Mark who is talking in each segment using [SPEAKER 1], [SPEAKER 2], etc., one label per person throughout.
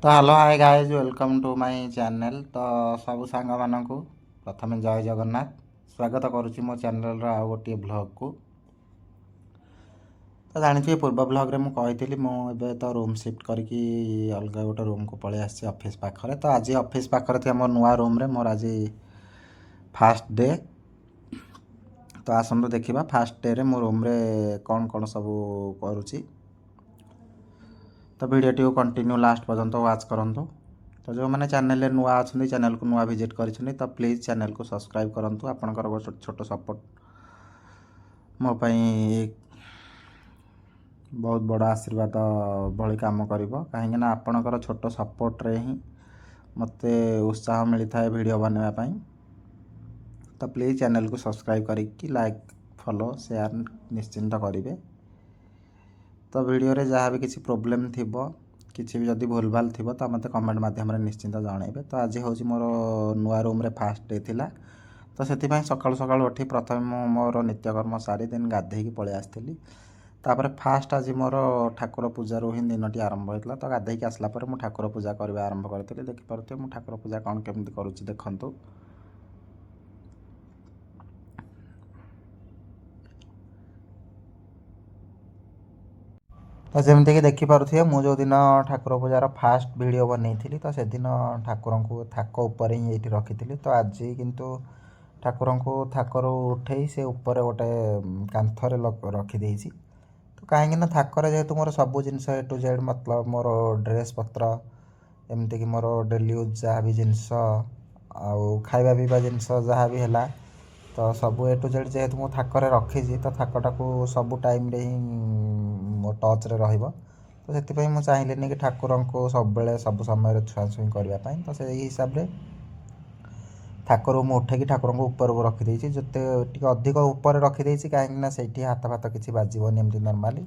[SPEAKER 1] ତ hello high guys welcome to my channel. ତ ସବୁ ସାଙ୍ଗମାନଙ୍କୁ ପ୍ରଥମେ ଜୟ ଜଗନ୍ନାଥ, ସ୍ୱାଗତ କରୁଛି ମୋ ଚ୍ୟାନେଲ୍ର ଆଉ ଗୋଟିଏ ବ୍ଲଗ୍କୁ। ତ ଜାଣିଥିବେ ପୂର୍ବ ବ୍ଲଗ୍ରେ ମୁଁ କହିଥିଲି ମୁଁ ଏବେ ତ ରୁମ୍ ସିଫ୍ଟ କରିକି ଅଲଗା ଗୋଟେ ରୁମ୍କୁ ପଳେଇ ଆସିଛି ଅଫିସ୍ ପାଖରେ। ତ ଆଜି ଅଫିସ୍ ପାଖରେ ଥିବା ମୋ ନୂଆ ରୁମ୍ରେ ମୋର ଆଜି ଫାର୍ଷ୍ଟ ଡେ। ତ ଆସନ୍ତୁ ଦେଖିବା ଫାର୍ଷ୍ଟ ଡେରେ ମୋ ରୁମ୍ରେ କ'ଣ କ'ଣ ସବୁ କରୁଛି। ତ ଭିଡ଼ିଓଟିକୁ କଣ୍ଟିନ୍ୟू ଲାଷ୍ଟ ପର୍ଯ୍ୟନ୍ତ ୱାଚ୍ କରନ୍ତୁ। ତ ଯେଉଁମାନେ ଚ୍ୟାନେଲରେ ନୂଆ ଅଛନ୍ତି, ଚ୍ୟାନେଲକୁ ନୂଆ ଭିଜିଟ୍ କରିଛନ୍ତି, ତ ପ୍ଲିଜ୍ ଚ୍ୟାନେଲକୁ ସବସ୍କ୍ରାଇବ୍ କରନ୍ତୁ। ଆପଣଙ୍କର ଗୋଟେ ଛୋଟ ସପୋର୍ଟ ମୋ ପାଇଁ ବହୁତ ବଡ଼ ଆଶୀର୍ବାଦ ଭଳି କାମ କରିବ, କାହିଁକିନା ଆପଣଙ୍କର ଛୋଟ ସପୋର୍ଟରେ ହିଁ ମୋତେ ଉତ୍ସାହ ମିଳିଥାଏ ଭିଡ଼ିଓ ବନେଇବା ପାଇଁ। ତ ପ୍ଲିଜ୍ ଚ୍ୟାନେଲକୁ ସବସ୍କ୍ରାଇବ୍ କରିକି ଲାଇକ୍, ଫଲୋ, ସେୟାର ନିଶ୍ଚିନ୍ତ କରିବେ। ତ ଭିଡ଼ିଓରେ ଯାହା ବି କିଛି ପ୍ରୋବ୍ଲେମ୍ ଥିବ, କିଛି ବି ଯଦି ଭୁଲଭାଲ ଥିବ ତ ମୋତେ କମେଣ୍ଟ ମାଧ୍ୟମରେ ନିଶ୍ଚିନ୍ତ ଜଣାଇବେ। ତ ଆଜି ହେଉଛି ମୋର ନୂଆ ରୁମ୍ରେ ଫାର୍ଷ୍ଟ ଡେ ଥିଲା। ତ ସେଥିପାଇଁ ସକାଳୁ ସକାଳୁ ଉଠି ପ୍ରଥମେ ମୁଁ ମୋର ନିତ୍ୟକର୍ମ ସାରି ଦେନ୍ ଗାଧେଇକି ପଳେଇ ଆସିଥିଲି। ତାପରେ ଫାର୍ଷ୍ଟ ଆଜି ମୋର ଠାକୁର ପୂଜାରୁ ହିଁ ଦିନଟି ଆରମ୍ଭ ହୋଇଥିଲା। ତ ଗାଧେଇକି ଆସିଲା ପରେ ମୁଁ ଠାକୁର ପୂଜା କରିବା ଆରମ୍ଭ କରିଥିଲି। ଦେଖିପାରୁଥିବେ ମୁଁ ଠାକୁର ପୂଜା କ'ଣ କେମିତି କରୁଛି ଦେଖନ୍ତୁ। ତ ଯେମିତିକି ଦେଖିପାରୁଥିବେ ମୁଁ ଯେଉଁଦିନ ଠାକୁର ପୂଜାର ଫାର୍ଷ୍ଟ ଭିଡ଼ିଓ ବନେଇଥିଲି ତ ସେଦିନ ଠାକୁରଙ୍କୁ ଥାକ ଉପରେ ହିଁ ଏଇଠି ରଖିଥିଲି। ତ ଆଜି କିନ୍ତୁ ଠାକୁରଙ୍କୁ ଥାକରୁ ଉଠେଇ ସେ ଉପରେ ଗୋଟେ କାନ୍ଥରେ ରଖିଦେଇଛି। ତ କାହିଁକିନା ଥାକରେ ଯେହେତୁ ମୋର ସବୁ ଜିନିଷ ଏ ଟୁ ଜେଡ଼୍, ମତଲବ ମୋର ଡ୍ରେସ୍ ପତ୍ର, ଏମିତିକି ମୋର ଡେଲି ୟୁଜ୍ ଯାହା ବି ଜିନିଷ ଆଉ ଖାଇବା ପିଇବା ଜିନିଷ ଯାହା ବି ହେଲା, ତ ସବୁ ଏ ଟୁ ଜେଡ଼୍ ଯେହେତୁ ମୁଁ ଥାକରେ ରଖିଛି ତ ଥାକଟାକୁ ସବୁ ଟାଇମ୍ରେ ହିଁ ମୋ ଟଚ୍ରେ ରହିବ। ତ ସେଥିପାଇଁ ମୁଁ ଚାହିଁଲିନି କି ଠାକୁରଙ୍କୁ ସବୁବେଳେ ସବୁ ସମୟରେ ଛୁଆଁଛୁଇଁ କରିବା ପାଇଁ। ତ ସେଇ ହିସାବରେ ଥାକରୁ ମୁଁ ଉଠେଇକି ଠାକୁରଙ୍କୁ ଉପରକୁ ରଖିଦେଇଛି। ଯେତେ ଟିକେ ଅଧିକ ଉପରେ ରଖିଦେଇଛି କାହିଁକିନା ସେଇଠି ହାତ ଫାତ କିଛି ବାଜିବନି ଏମିତି ନର୍ମାଲି।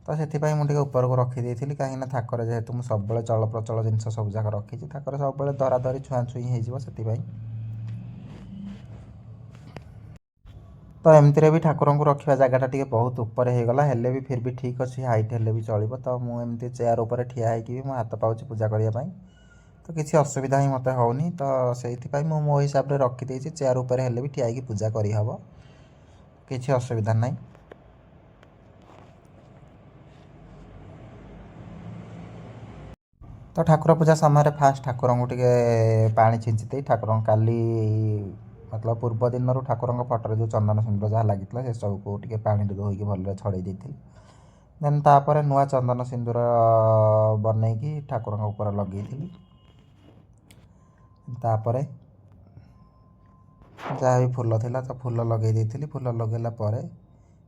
[SPEAKER 1] ତ ସେଥିପାଇଁ ମୁଁ ଟିକେ ଉପରକୁ ରଖିଦେଇଥିଲି, କାହିଁକିନା ଥାକରେ ଯେହେତୁ ମୁଁ ସବୁବେଳେ ଚଳପ୍ରଚଳ ଜିନିଷ ସବୁ ଯାକ ରଖିଛି, ଥାକରେ ସବୁବେଳେ ଧରାଧରି ଛୁଆଁଛୁଇଁ ହେଇଯିବ ସେଥିପାଇଁ। ତ ଏମିତିରେ ବି ଠାକୁରଙ୍କୁ ରଖିବା ଜାଗାଟା ଟିକେ ବହୁତ ଉପରେ ହେଇଗଲା, ହେଲେ ବି ଫିର୍ ବି ଠିକ୍ ଅଛି, ହାଇଟ୍ ହେଲେ ବି ଚଳିବ। ତ ମୁଁ ଏମିତି ଚେୟାର ଉପରେ ଠିଆ ହେଇକି ବି ମୁଁ ହାତ ପାଉଛି ପୂଜା କରିବା ପାଇଁ। ତ କିଛି ଅସୁବିଧା ହିଁ ମୋତେ ହେଉନି। ତ ସେଇଥିପାଇଁ ମୁଁ ମୋ ହିସାବରେ ରଖିଦେଇଛି, ଚେୟାର ଉପରେ ହେଲେ ବି ଠିଆ ହେଇକି ପୂଜା କରିହେବ, କିଛି ଅସୁବିଧା ନାହିଁ। ତ ଠାକୁର ପୂଜା ସମୟରେ ଫାର୍ଷ୍ଟ ଠାକୁରଙ୍କୁ ଟିକେ ପାଣି ଛିଞ୍ଚି ଦେଇ ଠାକୁରଙ୍କୁ କାଲି ମତଲବ ପୂର୍ବ ଦିନରୁ ଠାକୁରଙ୍କ ଫଟୋରେ ଯେଉଁ ଚନ୍ଦନ ସିନ୍ଦୁର ଯାହା ଲାଗିଥିଲା ସେସବୁକୁ ଟିକେ ପାଣିରେ ଧୋଇକି ଭଲରେ ଛଡ଼େଇ ଦେଇଥିଲି। ଦେନ୍ ତାପରେ ନୂଆ ଚନ୍ଦନ ସିନ୍ଦୁର ବନେଇକି ଠାକୁରଙ୍କ ଉପରେ ଲଗେଇଥିଲି। ତାପରେ ଯାହା ବି ଫୁଲ ଥିଲା ତ ଫୁଲ ଲଗେଇ ଦେଇଥିଲି। ଫୁଲ ଲଗେଇଲା ପରେ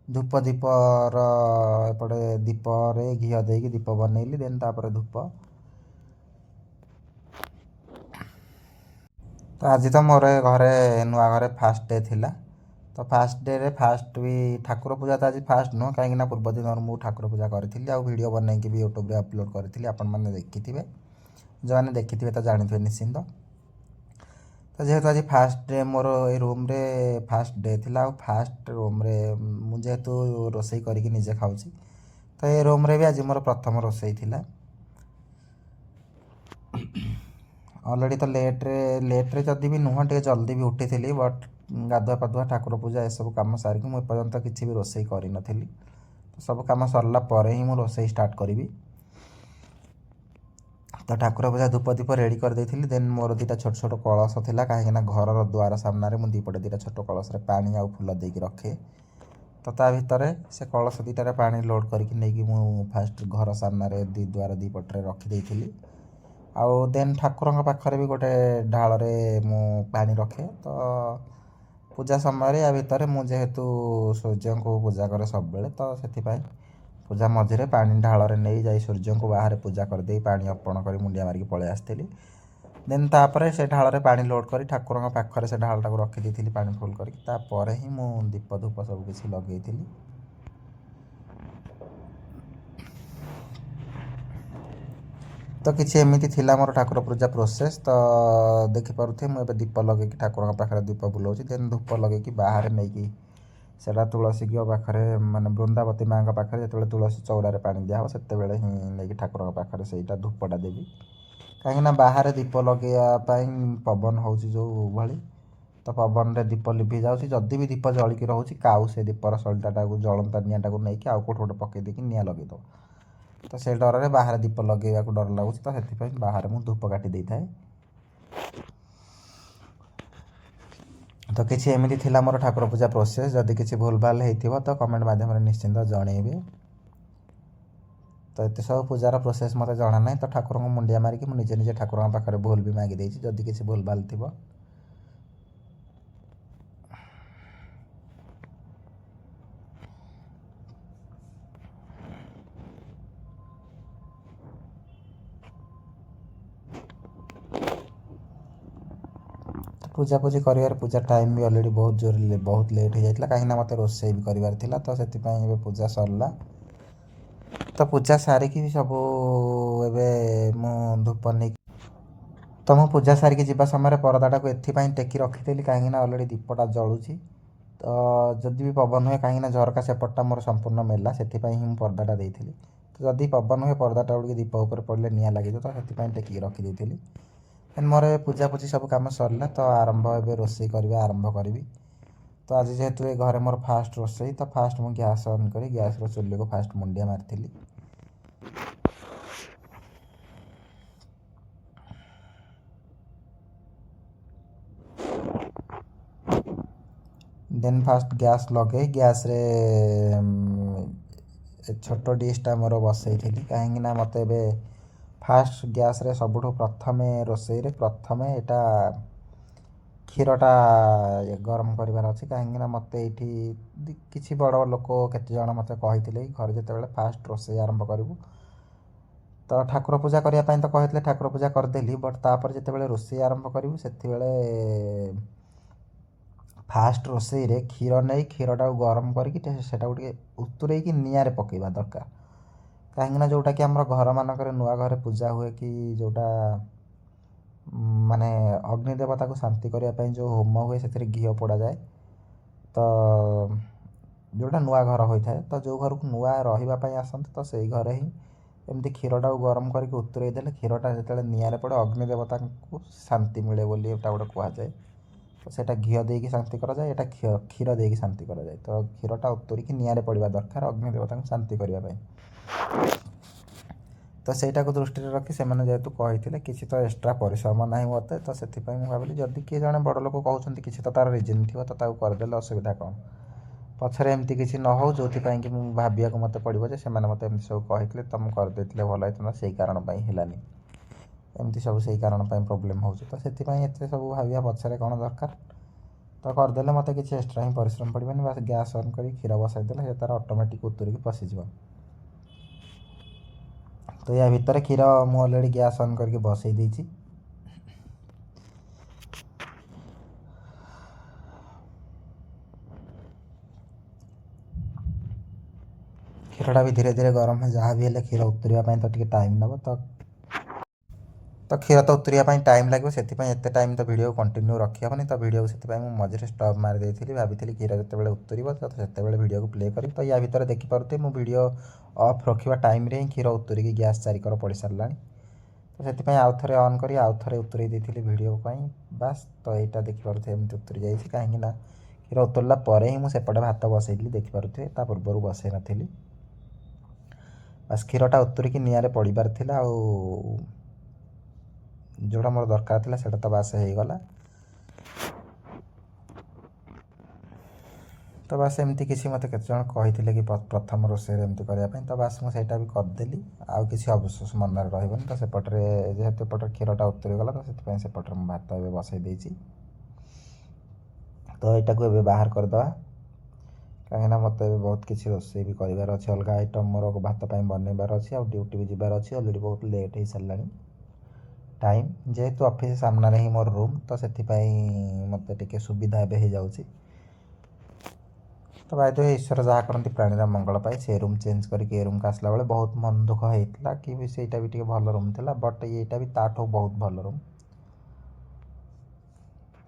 [SPEAKER 1] ଧୂପ ଦୀପର ଏପଟେ ଦୀପରେ ଘିଅ ଦେଇକି ଦୀପ ବନେଇଲି। ଦେନ୍ ତାପରେ ଧୂପ। ତ ଆଜି ତ ମୋର ଘରେ ନୂଆ ଘରେ ଫାର୍ଷ୍ଟ ଡେ ଥିଲା। ତ ଫାର୍ଷ୍ଟ ଡେରେ ଫାର୍ଷ୍ଟ ବି ଠାକୁର ପୂଜା ତ ଆଜି ଫାର୍ଷ୍ଟ ନୁହଁ, କାହିଁକିନା ପୂର୍ବ ଦିନରୁ ମୁଁ ଠାକୁର ପୂଜା କରିଥିଲି ଆଉ ଭିଡ଼ିଓ ବନେଇକି ବି ୟୁଟ୍ୟୁବରେ ଅପଲୋଡ଼ କରିଥିଲି, ଆପଣମାନେ ଦେଖିଥିବେ। ଯେଉଁମାନେ ଦେଖିଥିବେ ତ ଜାଣିଥିବେ ନିଶ୍ଚିନ୍ତ। ତ ଯେହେତୁ ଆଜି ଫାର୍ଷ୍ଟ ଡେ ମୋର ଏଇ ରୁମ୍ରେ ଫାର୍ଷ୍ଟ ଡେ ଥିଲା, ଆଉ ଫାର୍ଷ୍ଟ ରୁମ୍ରେ ମୁଁ ଯେହେତୁ ରୋଷେଇ କରିକି ନିଜେ ଖାଉଛି, ତ ଏ ରୁମ୍ରେ ବି ଆଜି ମୋର ପ୍ରଥମ ରୋଷେଇ ଥିଲା। ଅଲରେଡ଼ି ତ ଲେଟ୍ରେ ଯଦି ବି ନୁହଁ, ଟିକେ ଜଲ୍ଦି ବି ଉଠିଥିଲି, ବଟ୍ ଗାଧୁଆ ପାଧୁଆ ଠାକୁର ପୂଜା ଏସବୁ କାମ ସାରିକି ମୁଁ ଏପର୍ଯ୍ୟନ୍ତ କିଛି ବି ରୋଷେଇ କରିନଥିଲି। ତ ସବୁ କାମ ସରିଲା ପରେ ହିଁ ମୁଁ ରୋଷେଇ ଷ୍ଟାର୍ଟ କରିବି। ତ ଠାକୁର ପୂଜା ଧୂପ ଦୀପ ରେଡ଼ି କରିଦେଇଥିଲି। ଦେନ୍ ମୋର ଦୁଇଟା ଛୋଟ ଛୋଟ କଳସ ଥିଲା, କାହିଁକିନା ଘରର ଦୁଆର ସାମ୍ନାରେ ମୁଁ ଦୁଇପଟେ ଦୁଇଟା ଛୋଟ କଳସରେ ପାଣି ଆଉ ଫୁଲ ଦେଇକି ରଖେ। ତ ତା ଭିତରେ ସେ କଳସ ଦୁଇଟାରେ ପାଣି ଲୋଡ଼୍ କରିକି ନେଇକି ମୁଁ ଫାର୍ଷ୍ଟ ଘର ସାମ୍ନାରେ ଦୁଆର ଦୁଇ ପଟରେ ରଖିଦେଇଥିଲି। ଆଉ ଦେନ୍ ଠାକୁରଙ୍କ ପାଖରେ ବି ଗୋଟେ ଢାଳରେ ମୁଁ ପାଣି ରଖେ। ତ ପୂଜା ସମୟରେ ୟା ଭିତରେ ମୁଁ ଯେହେତୁ ସୂର୍ଯ୍ୟଙ୍କୁ ପୂଜା କରେ ସବୁବେଳେ, ତ ସେଥିପାଇଁ ପୂଜା ମଝିରେ ପାଣି ଢାଳରେ ନେଇ ଯାଇ ସୂର୍ଯ୍ୟଙ୍କୁ ବାହାରେ ପୂଜା କରିଦେଇ ପାଣି ଅର୍ପଣ କରି ମୁଣ୍ଡିଆ ମାରିକି ପଳେଇ ଆସିଥିଲି। ଦେନ୍ ତାପରେ ସେ ଢାଳରେ ପାଣି ଲୋଡ଼୍ କରି ଠାକୁରଙ୍କ ପାଖରେ ସେ ଢାଳଟାକୁ ରଖିଦେଇଥିଲି ପାଣି ଫୁଲ୍ କରିକି। ତାପରେ ହିଁ ମୁଁ ଦୀପ ଧୂପ ସବୁ କିଛି ଲଗେଇଥିଲି। ତ କିଛି ଏମିତି ଥିଲା ମୋର ଠାକୁର ପୂଜା ପ୍ରୋସେସ୍। ତ ଦେଖିପାରୁଥିବେ ମୁଁ ଏବେ ଦୀପ ଲଗେଇକି ଠାକୁରଙ୍କ ପାଖରେ ଦୀପ ବୁଲାଉଛି। ଦେନ୍ ଧୂପ ଲଗେଇକି ବାହାରେ ନେଇକି ସେଇଟା ତୁଳସୀ ଘିଅ ପାଖରେ, ମାନେ ବୃନ୍ଦାବତୀ ମାଆଙ୍କ ପାଖରେ ଯେତେବେଳେ ତୁଳସୀ ଚଉରାରେ ପାଣି ଦିଆହେବ ସେତେବେଳେ ହିଁ ନେଇକି ଠାକୁରଙ୍କ ପାଖରେ ସେଇଟା ଧୂପଟା ଦେବି। କାହିଁକିନା ବାହାରେ ଦୀପ ଲଗାଇବା ପାଇଁ ପବନ ହେଉଛି ଯେଉଁ ଭଳି, ତ ପବନରେ ଦୀପ ଲିଭି ଯାଉଛି। ଯଦି ବି ଦୀପ ଜଳିକି ରହୁଛି, କାଉ ସେ ଦୀପର ସଳିତାଟାକୁ ଜଳନ୍ତା ନିଆଁଟାକୁ ନେଇକି ଆଉ କେଉଁଠି ଗୋଟେ ପକାଇ ଦେଇକି ନିଆଁ ଲଗାଇଦେବ। ତ ସେ ଡରରେ ବାହାରେ ଦୀପ ଲଗାଇବାକୁ ଡର ଲାଗୁଛି, ତ ସେଥିପାଇଁ ବାହାରେ ମୁଁ ଧୂପ କାଟି ଦେଇଥାଏ। ତ କିଛି ଏମିତି ଥିଲା ମୋର ଠାକୁର ପୂଜା ପ୍ରୋସେସ୍। ଯଦି କିଛି ଭୁଲ ଭାଲ ହେଇଥିବ ତ କମେଣ୍ଟ ମାଧ୍ୟମରେ ନିଶ୍ଚିନ୍ତ ଜଣେଇବେ। ତ ଏତେ ସବୁ ପୂଜାର ପ୍ରୋସେସ୍ ମୋତେ ଜଣା ନାହିଁ, ତ ଠାକୁରଙ୍କୁ ମୁଣ୍ଡିଆ ମାରିକି ମୁଁ ନିଜେ ନିଜେ ଠାକୁରଙ୍କ ପାଖରେ ଭୁଲ ବି ମାଗି ଦେଇଛି ଯଦି କିଛି ଭୁଲ ଭାଲ ଥିବ। ପୂଜାପୂଜି କରିବାରେ ପୂଜା ଟାଇମ୍ ବି ଅଲରେଡ଼ି ବହୁତ ଲେଟ୍ ହେଇଯାଇଥିଲା, କାହିଁକିନା ମୋତେ ରୋଷେଇ ବି କରିବାର ଥିଲା। ତ ସେଥିପାଇଁ ଏବେ ପୂଜା ସରିଲା। ତ ପୂଜା ସାରିକି ସବୁ ଏବେ ମୁଁ ଧୂପ ନେଇକି ତ ମୁଁ ପୂଜା ସାରିକି ଯିବା ସମୟରେ ପରଦାଟାକୁ ଏଥିପାଇଁ ଟେକି ରଖିଥିଲି, କାହିଁକିନା ଅଲରେଡ଼ି ଦୀପଟା ଜଳୁଛି। ତ ଯଦି ବି ପବନ ହୁଏ, କାହିଁକିନା ଝରକା ସେପଟଟା ମୋର ସମ୍ପୂର୍ଣ୍ଣ ମେଲା, ସେଥିପାଇଁ ହିଁ ମୁଁ ପରଦାଟା ଦେଇଥିଲି। ତ ଯଦି ପବନ ହୁଏ ପରଦାଟା ଉଡ଼ିକି ଦୀପ ଉପରେ ପଡ଼ିଲେ ନିଆଁ ଲାଗିଯିବ, ତ ସେଥିପାଇଁ ଟେକିକି ରଖିଦେଇଥିଲି। ଦେନ୍ ମୋର ଏବେ ପୂଜାପୂଜି ସବୁ କାମ ସରିଲା, ତ ଏବେ ରୋଷେଇ କରିବା ଆରମ୍ଭ କରିବି। ତ ଆଜି ଯେହେତୁ ଏ ଘରେ ମୋର ଫାଷ୍ଟ ରୋଷେଇ, ତ ଫାଷ୍ଟ ମୁଁ ଗ୍ୟାସ୍ ଅନ୍ କରି ଗ୍ୟାସ୍ର ଚୁଲିକୁ ଫାଷ୍ଟ ମୁଣ୍ଡିଆ ମାରିଥିଲି। ଦେନ୍ ଫାଷ୍ଟ ଗ୍ୟାସ୍ ଲଗାଇ ଗ୍ୟାସ୍ରେ ଛୋଟ ଡିସ୍ଟା ମୋର ବସେଇଥିଲି, କାହିଁକିନା ମୋତେ ଏବେ ଫାଷ୍ଟ ଗ୍ୟାସ୍ରେ ସବୁଠୁ ପ୍ରଥମେ ରୋଷେଇରେ ପ୍ରଥମେ ଏଇଟା କ୍ଷୀରଟା ଗରମ କରିବାର ଅଛି। କାହିଁକିନା ମୋତେ ଏଇଠି କିଛି ବଡ଼ ଲୋକ କେତେଜଣ ମୋତେ କହିଥିଲେ କି ଘରେ ଯେତେବେଳେ ଫାଷ୍ଟ ରୋଷେଇ ଆରମ୍ଭ କରିବୁ, ତ ଠାକୁର ପୂଜା କରିବା ପାଇଁ ତ କହିଥିଲେ, ଠାକୁର ପୂଜା କରିଦେଲି। ବଟ୍ ତାପରେ ଯେତେବେଳେ ରୋଷେଇ ଆରମ୍ଭ କରିବୁ, ସେତେବେଳେ ଫାଷ୍ଟ ରୋଷେଇରେ କ୍ଷୀର ନେଇ କ୍ଷୀରଟାକୁ ଗରମ କରିକି ସେଟାକୁ ଟିକେ ଉତୁରେଇକି ନିଆଁରେ ପକାଇବା ଦରକାର। କାହିଁକିନା ଯେଉଁଟାକି ଆମର ଘରମାନଙ୍କରେ ନୂଆ ଘରେ ପୂଜା ହୁଏ, କି ଯେଉଁଟା ମାନେ ଅଗ୍ନି ଦେବତାକୁ ଶାନ୍ତି କରିବା ପାଇଁ ଯେଉଁ ହୋମ ହୁଏ, ସେଥିରେ ଘିଅ ପୋଡ଼ାଯାଏ। ତ ଯେଉଁଟା ନୂଆ ଘର ହୋଇଥାଏ, ତ ଯେଉଁ ଘରକୁ ନୂଆ ରହିବା ପାଇଁ ଆସନ୍ତି, ତ ସେଇ ଘରେ ହିଁ ଏମିତି କ୍ଷୀରଟାକୁ ଗରମ କରିକି ଉତୁରେଇ ଦେଲେ କ୍ଷୀରଟା ଯେତେବେଳେ ନିଆଁରେ ପଡ଼େ, ଅଗ୍ନି ଦେବତାଙ୍କୁ ଶାନ୍ତି ମିଳେ ବୋଲି ଏଇଟା ଗୋଟେ କୁହାଯାଏ। ତ ସେଇଟା ଘିଅ ଦେଇକି ଶାନ୍ତି କରାଯାଏ, ଏଇଟା କ୍ଷୀର ଦେଇକି ଶାନ୍ତି କରାଯାଏ। ତ କ୍ଷୀରଟା ଉତୁରିକି ନିଆଁରେ ପଡ଼ିବା ଦରକାର ଅଗ୍ନି ଦେବତାଙ୍କୁ ଶାନ୍ତି କରିବା ପାଇଁ। ତ ସେଇଟାକୁ ଦୃଷ୍ଟିରେ ରଖି ସେମାନେ ଯେହେତୁ କହିଥିଲେ, କିଛି ତ ଏକ୍ସଟ୍ରା ପରିଶ୍ରମ ନାହିଁ ମୋତେ, ତ ସେଥିପାଇଁ ମୁଁ ଭାବିଲି ଯଦି କିଏ ଜଣେ ବଡ଼ ଲୋକ କହୁଛନ୍ତି, କିଛି ତ ତା'ର ରିଜିନ୍ ଥିବ, ତ ତାକୁ କରିଦେଲେ ଅସୁବିଧା କ'ଣ। ପଛରେ ଏମିତି କିଛି ନ ହେଉ, ଯେଉଁଥିପାଇଁ କି ମୁଁ ଭାବିବାକୁ ମୋତେ ପଡ଼ିବ ଯେ ସେମାନେ ମୋତେ ଏମିତି ସବୁ କହିଥିଲେ, ତ ମୁଁ କରିଦେଇଥିଲେ ଭଲ ହେଇଥାନ୍ତା, ସେଇ କାରଣ ପାଇଁ ହେଲାନି। ଏମିତି ସବୁ ସେଇ କାରଣ ପାଇଁ ପ୍ରୋବ୍ଲେମ୍ ହେଉଛି। ତ ସେଥିପାଇଁ ଏତେ ସବୁ ଭାବିବା ପଛରେ କ'ଣ ଦରକାର। ତ କରିଦେଲେ ମୋତେ କିଛି ଏକ୍ସଟ୍ରା ହିଁ ପରିଶ୍ରମ ପଡ଼ିବନି। ବାସ୍ ଗ୍ୟାସ୍ ଅନ୍ କରି କ୍ଷୀର ବସାଇଦେଲେ ସେ ତା'ର ଅଟୋମେଟିକ୍ ଉତୁରିକି ପଶିଯିବ। ତ ୟା ଭିତରେ କ୍ଷୀର ମୁଁ ଅଲରେଡ଼ି ଗ୍ୟାସ୍ ଅନ୍ କରିକି ବସାଇ ଦେଇଛି। କ୍ଷୀରଟା ବି ଧୀରେ ଧୀରେ ଗରମ ହୁଏ, ଯାହା ବି ହେଲେ କ୍ଷୀର ଉତୁରିବା ପାଇଁ ତ ଟିକେ ଟାଇମ୍ ନେବ। ତ କ୍ଷୀର ତ ଉତୁରିବା ପାଇଁ ଟାଇମ୍ ଲାଗିବ, ସେଥିପାଇଁ ଏତେ ଟାଇମ୍ ତ ଭିଡ଼ିଓକୁ କଣ୍ଟିନ୍ୟୁ ରଖିହେବନି। ତ ଭିଡ଼ିଓକୁ ସେଥିପାଇଁ ମୁଁ ମଝିରେ ଷ୍ଟପ୍ ମାରି ଦେଇଥିଲି। ଭାବିଥିଲି କ୍ଷୀର ଯେତେବେଳେ ଉତୁରିବ, ତ ସେତେବେଳେ ଭିଡ଼ିଓକୁ ପ୍ଲେ କରିବି। ତ ୟା ଭିତରେ ଦେଖିପାରୁଥିବେ ମୁଁ ଭିଡ଼ିଓ ଅଫ୍ ରଖିବା ଟାଇମ୍ରେ ହିଁ କ୍ଷୀର ଉତୁରିକି ଗ୍ୟାସ୍ ଚାରିକର ପଡ଼ିସାରିଲାଣି। ତ ସେଥିପାଇଁ ଆଉ ଥରେ ଅନ୍ କରି ଆଉ ଥରେ ଉତୁରେଇ ଦେଇଥିଲି ଭିଡ଼ିଓ ପାଇଁ। ବାସ୍, ତ ଏଇଟା ଦେଖିପାରୁଥିବେ ଏମିତି ଉତୁରି ଯାଇଛି, କାହିଁକିନା କ୍ଷୀର ଉତୁରିଲା ପରେ ହିଁ ମୁଁ ସେପଟେ ଭାତ ବସେଇଥିଲି, ଦେଖିପାରୁଥିବେ। ତା ପୂର୍ବରୁ ବସେଇ ନଥିଲି। ବାସ୍ କ୍ଷୀରଟା ଉତୁରିକି ନିଆଁରେ ପଡ଼ିବାର ଥିଲା, ଆଉ ଯେଉଁଟା ମୋର ଦରକାର ଥିଲା ସେଇଟା ତ ବାସ୍ ହେଇଗଲା। ତ ବାସ୍ ଏମିତି କିଛି ମୋତେ କେତେଜଣ କହିଥିଲେ କି ପ୍ରଥମ ରୋଷେଇରେ ଏମିତି କରିବା ପାଇଁ, ତ ବାସ୍ ମୁଁ ସେଇଟା ବି କରିଦେଲି। ଆଉ କିଛି ଅବଶୋଷ ମନରେ ରହିବନି। ତ ସେପଟରେ ଯେହେତୁ ଏପଟରେ କ୍ଷୀରଟା ଉତୁରିଗଲା, ତ ସେଥିପାଇଁ ସେପଟରେ ମୁଁ ଭାତ ଏବେ ବସାଇ ଦେଇଛି। ତ ଏଇଟାକୁ ଏବେ ବାହାର କରିଦେବା, କାହିଁକିନା ମୋତେ ଏବେ ବହୁତ କିଛି ରୋଷେଇ ବି କରିବାର ଅଛି। ଅଲଗା ଆଇଟମ୍ ମୋର ଭାତ ପାଇଁ ବନେଇବାର ଅଛି, ଆଉ ଡ୍ୟୁଟି ବି ଯିବାର ଅଛି। ଅଲରେଡ଼ି ବହୁତ ଲେଟ୍ ହେଇସାରିଲାଣି ଟାଇମ୍। ଯେହେତୁ ଅଫିସ୍ ସାମ୍ନାରେ ହିଁ ମୋର ରୁମ୍, ତ ସେଥିପାଇଁ ମୋତେ ଟିକେ ସୁବିଧା ଏବେ ହେଇଯାଉଛି। ତ ବାଇ ଦ ୱେ, ଈଶ୍ୱର ଯାହା କରନ୍ତି ପ୍ରାଣୀର ମଙ୍ଗଳ ପାଇଁ, ସେ ରୁମ୍ ଚେଞ୍ଜ କରିକି ଏ ରୁମ୍କୁ ଆସିଲା ବେଳେ ବହୁତ ମନ ଦୁଃଖ ହେଇଥିଲା କି ସେଇଟା ବି ଟିକେ ଭଲ ରୁମ୍ ଥିଲା, ବଟ୍ ଏଇଟା ବି ତାଠୁ ବହୁତ ଭଲ ରୁମ୍।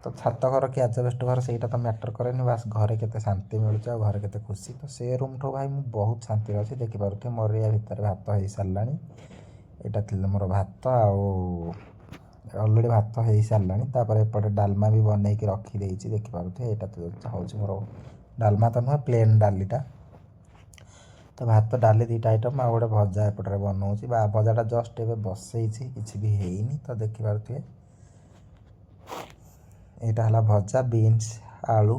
[SPEAKER 1] ତ ଛାତ ଘର କି ଆଜବେଷ୍ଟ ଘର ସେଇଟା ତ ମ୍ୟାଟର୍ କରେନି, ବାସ୍ ଘରେ କେତେ ଶାନ୍ତି ମିଳୁଛି ଆଉ ଘରେ କେତେ ଖୁସି। ତ ସେ ରୁମ୍ଠୁ ଭାଇ ମୁଁ ବହୁତ ଶାନ୍ତିରେ ଅଛି। ଦେଖିପାରୁଥିବେ ମୋର ୟା ଭିତରେ ଭାତ ହେଇସାରିଲାଣି। ଏଇଟା ଥିଲା ମୋର ଭାତ, ଆଉ अलरेडी भात हो सारा तापर एपटे डालमा भी बनईकि रखी देखिपे यहाँ तो हूँ मोर डालमा तो नुह प्लेन डालीटा तो भात डाली दुईटा आइटम आ गए भजा एपटे बनाऊँगी भजाटा जस्ट ए बसई किसी भी हैनी तो देखिपे यहाँ है भजा बीन्स आलू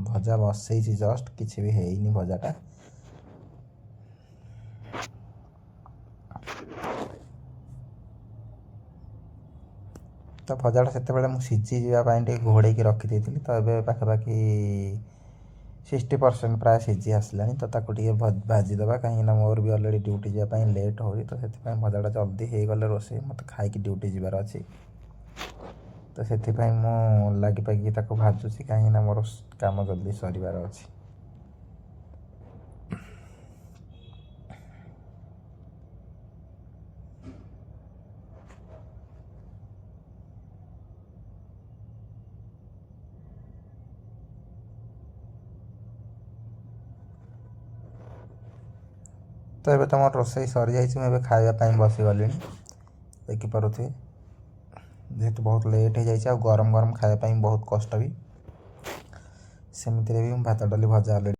[SPEAKER 1] भजा बसई जस्ट किसी भी हैनी भजाटा तो भजाटा से सीझी जावाई घोड़े रखी तो ये पाखापाखि 60% प्राय सीझी आसला तो भाजीदे कहीं मोर भी अलरेडी ड्यूटी जावाई लेट हो तो से भजाटा जल्दी हो गले रोसे मत खाई ड्यूटी जीवार अच्छी तो से लगी पाकि भाजुची कहीं मोर काम जल्दी सर अच्छी तो ये तो मोर रोसई सरी जाइए खावाई बसीगली देखिपे जेहेतु बहुत लेट हो जाए गरम गरम खायापी बहुत कष्ट भी सेमती भी भात डाली भजा अलरेडी